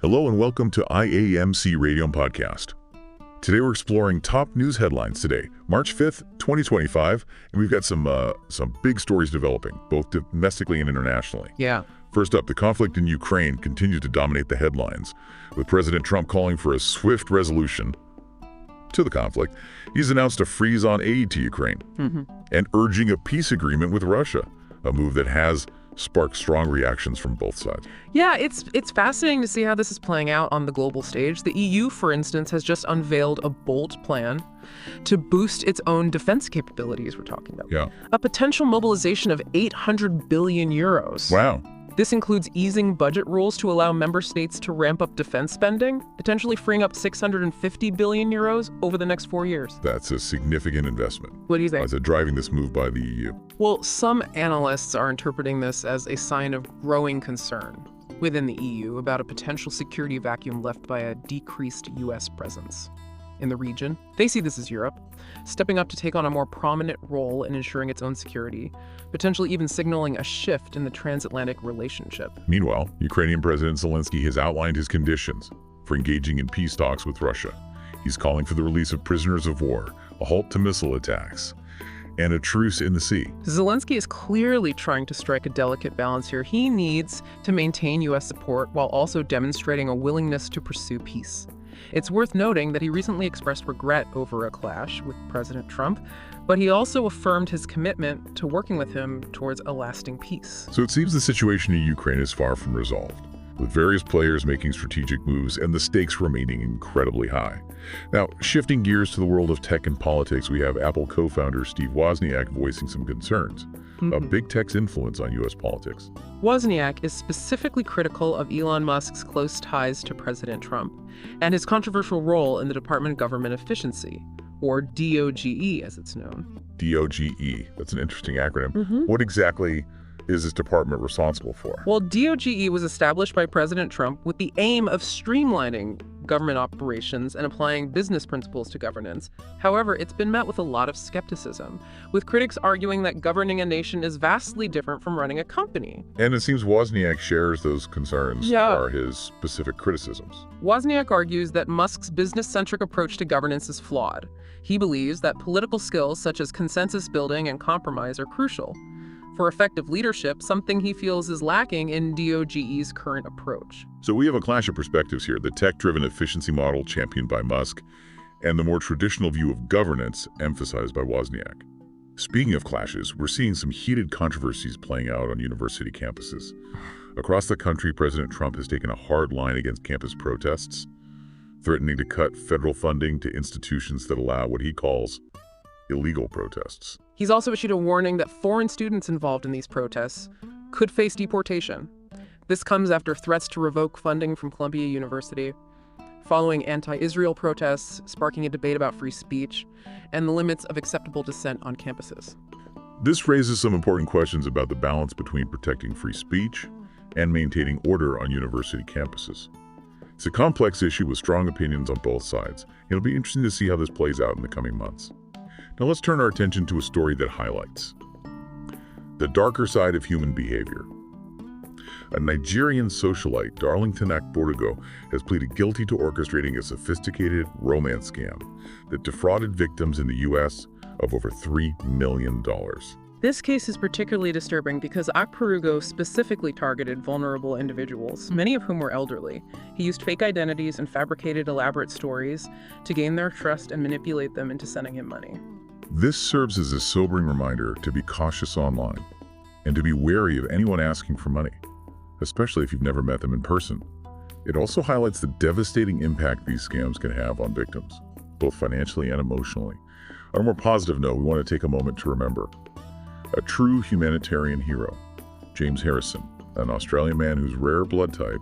Hello and welcome to IAMC Radio and Podcast. Today we're exploring top news headlines today, March 5th, 2025, and we've got some big stories developing, both domestically and internationally. Yeah. First up, the conflict in Ukraine continues to dominate the headlines, with President Trump calling for a swift resolution to the conflict. He's announced a freeze on aid to Ukraine and urging a peace agreement with Russia, a move that has sparked strong reactions from both sides. Yeah, it's fascinating to see how this is playing out on the global stage. The EU, for instance, has just unveiled a bold plan to boost its own defense capabilities we're talking about. Yeah. A potential mobilization of 800 billion euros. Wow. This includes easing budget rules to allow member states to ramp up defense spending, potentially freeing up 650 billion euros over the next 4 years. That's a significant investment. What do you think? As a driving this move by the EU. Well, some analysts are interpreting this as a sign of growing concern within the EU about a potential security vacuum left by a decreased U.S. presence in the region. They see this as Europe stepping up to take on a more prominent role in ensuring its own security, potentially even signaling a shift in the transatlantic relationship. Meanwhile, Ukrainian President Zelensky has outlined his conditions for engaging in peace talks with Russia. He's calling for the release of prisoners of war, a halt to missile attacks, and a truce in the sea. Zelensky is clearly trying to strike a delicate balance here. He needs to maintain U.S. support while also demonstrating a willingness to pursue peace. It's worth noting that he recently expressed regret over a clash with President Trump, but he also affirmed his commitment to working with him towards a lasting peace. So it seems the situation in Ukraine is far from resolved, with various players making strategic moves and the stakes remaining incredibly high. Now, shifting gears to the world of tech and politics, we have Apple co-founder Steve Wozniak voicing some concerns of big tech's influence on U.S. politics. Wozniak is specifically critical of Elon Musk's close ties to President Trump and his controversial role in the Department of Government Efficiency, or DOGE as it's known. DOGE, that's an interesting acronym. What exactly is this department responsible for? Well, DOGE was established by President Trump with the aim of streamlining government operations and applying business principles to governance. However, it's been met with a lot of skepticism, with critics arguing that governing a nation is vastly different from running a company. And it seems Wozniak shares those concerns, are his specific criticisms. Wozniak argues that Musk's business-centric approach to governance is flawed. He believes that political skills such as consensus building and compromise are crucial for effective leadership, something he feels is lacking in DOGE's current approach. So we have a clash of perspectives here, the tech-driven efficiency model championed by Musk and the more traditional view of governance emphasized by Wozniak. Speaking of clashes, we're seeing some heated controversies playing out on university campuses. Across the country, President Trump has taken a hard line against campus protests, threatening to cut federal funding to institutions that allow what he calls illegal protests. He's also issued a warning that foreign students involved in these protests could face deportation. This comes after threats to revoke funding from Columbia University, following anti-Israel protests, sparking a debate about free speech, and the limits of acceptable dissent on campuses. This raises some important questions about the balance between protecting free speech and maintaining order on university campuses. It's a complex issue with strong opinions on both sides. It'll be interesting to see how this plays out in the coming months. Now let's turn our attention to a story that highlights the darker side of human behavior. A Nigerian socialite, Darlington Akportigo, has pleaded guilty to orchestrating a sophisticated romance scam that defrauded victims in the U.S. of over $3 million. This case is particularly disturbing because Akportigo specifically targeted vulnerable individuals, many of whom were elderly. He used fake identities and fabricated elaborate stories to gain their trust and manipulate them into sending him money. This serves as a sobering reminder to be cautious online and to be wary of anyone asking for money, especially if you've never met them in person. It also highlights the devastating impact these scams can have on victims, both financially and emotionally. On a more positive note, we want to take a moment to remember a true humanitarian hero, James Harrison, an Australian man whose rare blood type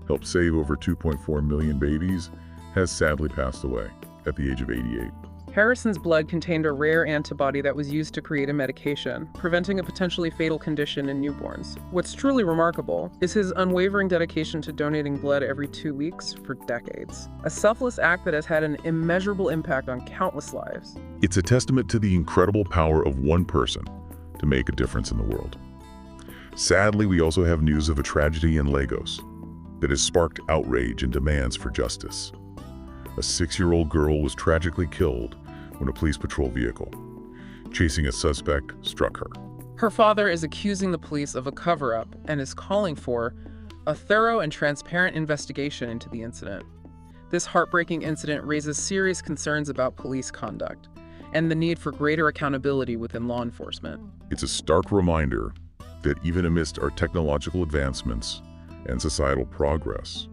helped save over 2.4 million babies, has sadly passed away at the age of 88. Harrison's blood contained a rare antibody that was used to create a medication, preventing a potentially fatal condition in newborns. What's truly remarkable is his unwavering dedication to donating blood every 2 weeks for decades, a selfless act that has had an immeasurable impact on countless lives. It's a testament to the incredible power of one person to make a difference in the world. Sadly, we also have news of a tragedy in Lagos. that has sparked outrage and demands for justice. A 6-year-old girl was tragically killed when a police patrol vehicle, chasing a suspect, struck her. Her father is accusing the police of a cover-up and is calling for a thorough and transparent investigation into the incident. This heartbreaking incident raises serious concerns about police conduct and the need for greater accountability within law enforcement. It's a stark reminder that even amidst our technological advancements and societal progress,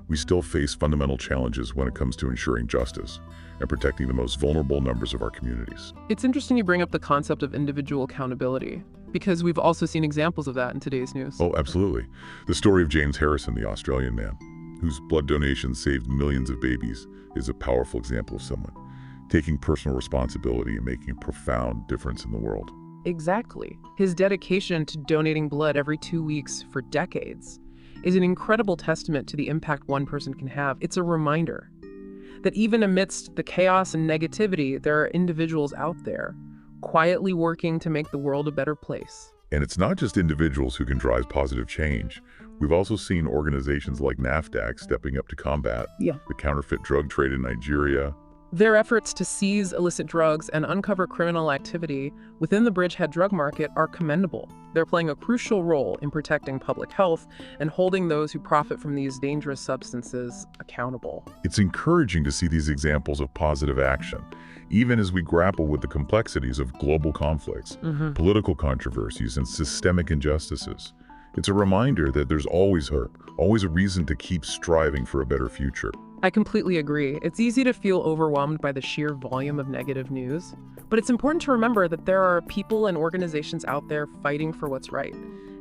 we still face fundamental challenges when it comes to ensuring justice and protecting the most vulnerable members of our communities. It's interesting you bring up the concept of individual accountability, because we've also seen examples of that in today's news. Oh, absolutely. The story of James Harrison, the Australian man, whose blood donations saved millions of babies, is a powerful example of someone taking personal responsibility and making a profound difference in the world. Exactly. His dedication to donating blood every 2 weeks for decades is an incredible testament to the impact one person can have. It's a reminder that even amidst the chaos and negativity, there are individuals out there quietly working to make the world a better place. And it's not just individuals who can drive positive change. We've also seen organizations like NAFDAC stepping up to combat the counterfeit drug trade in Nigeria. Their efforts to seize illicit drugs and uncover criminal activity within the bridgehead drug market are commendable. They're playing a crucial role in protecting public health and holding those who profit from these dangerous substances accountable. It's encouraging to see these examples of positive action, even as we grapple with the complexities of global conflicts, political controversies, and systemic injustices. It's a reminder that there's always hope, always a reason to keep striving for a better future. I completely agree. It's easy to feel overwhelmed by the sheer volume of negative news, but it's important to remember that there are people and organizations out there fighting for what's right,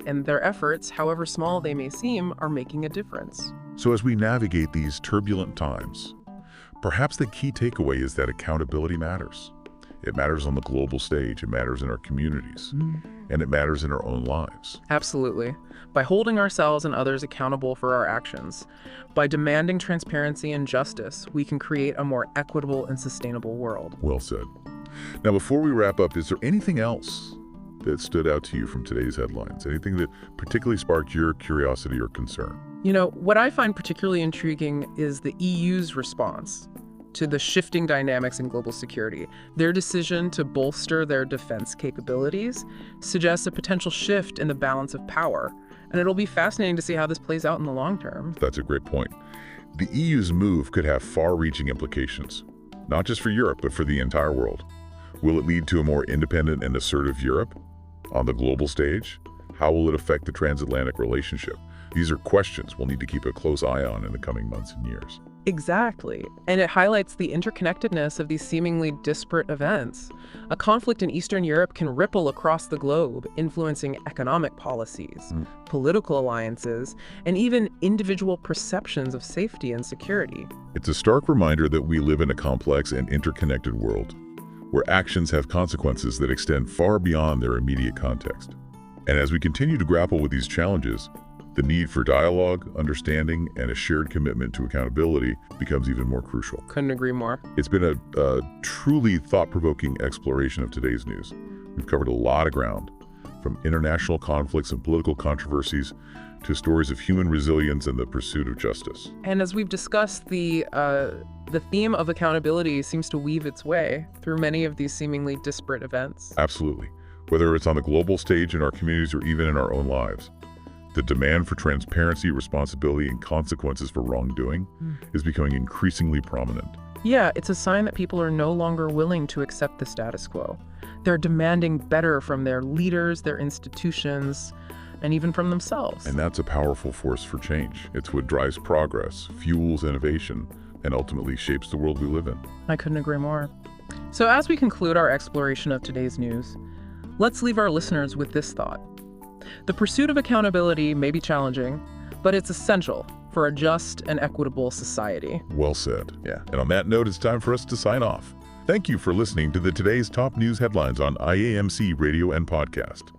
and their efforts, however small they may seem, are making a difference. So as we navigate these turbulent times, perhaps the key takeaway is that accountability matters. It matters on the global stage, it matters in our communities, and it matters in our own lives. Absolutely. By holding ourselves and others accountable for our actions, by demanding transparency and justice, we can create a more equitable and sustainable world. Well said. Now, before we wrap up, is there anything else that stood out to you from today's headlines? Anything that particularly sparked your curiosity or concern? You know, what I find particularly intriguing is the EU's response to the shifting dynamics in global security. Their decision to bolster their defense capabilities suggests a potential shift in the balance of power, and it'll be fascinating to see how this plays out in the long term. That's a great point. The EU's move could have far-reaching implications, not just for Europe, but for the entire world. Will it lead to a more independent and assertive Europe on the global stage? How will it affect the transatlantic relationship? These are questions we'll need to keep a close eye on in the coming months and years. Exactly. And it highlights the interconnectedness of these seemingly disparate events. A conflict in Eastern Europe can ripple across the globe, influencing economic policies, political alliances, and even individual perceptions of safety and security. It's a stark reminder that we live in a complex and interconnected world, where actions have consequences that extend far beyond their immediate context. And as we continue to grapple with these challenges, the need for dialogue, understanding, and a shared commitment to accountability becomes even more crucial. Couldn't agree more. It's been a truly thought-provoking exploration of today's news. We've covered a lot of ground, from international conflicts and political controversies to stories of human resilience and the pursuit of justice. And as we've discussed, the theme of accountability seems to weave its way through many of these seemingly disparate events. Absolutely. Whether it's on the global stage in our communities or even in our own lives, the demand for transparency, responsibility, and consequences for wrongdoing is becoming increasingly prominent. Yeah, it's a sign that people are no longer willing to accept the status quo. They're demanding better from their leaders, their institutions, and even from themselves. And that's a powerful force for change. It's what drives progress, fuels innovation, and ultimately shapes the world we live in. I couldn't agree more. So as we conclude our exploration of today's news, let's leave our listeners with this thought. The pursuit of accountability may be challenging, but it's essential for a just and equitable society. Well said. Yeah. And on that note, it's time for us to sign off. Thank you for listening to the Today's Top News Headlines on IAMC Radio and Podcast.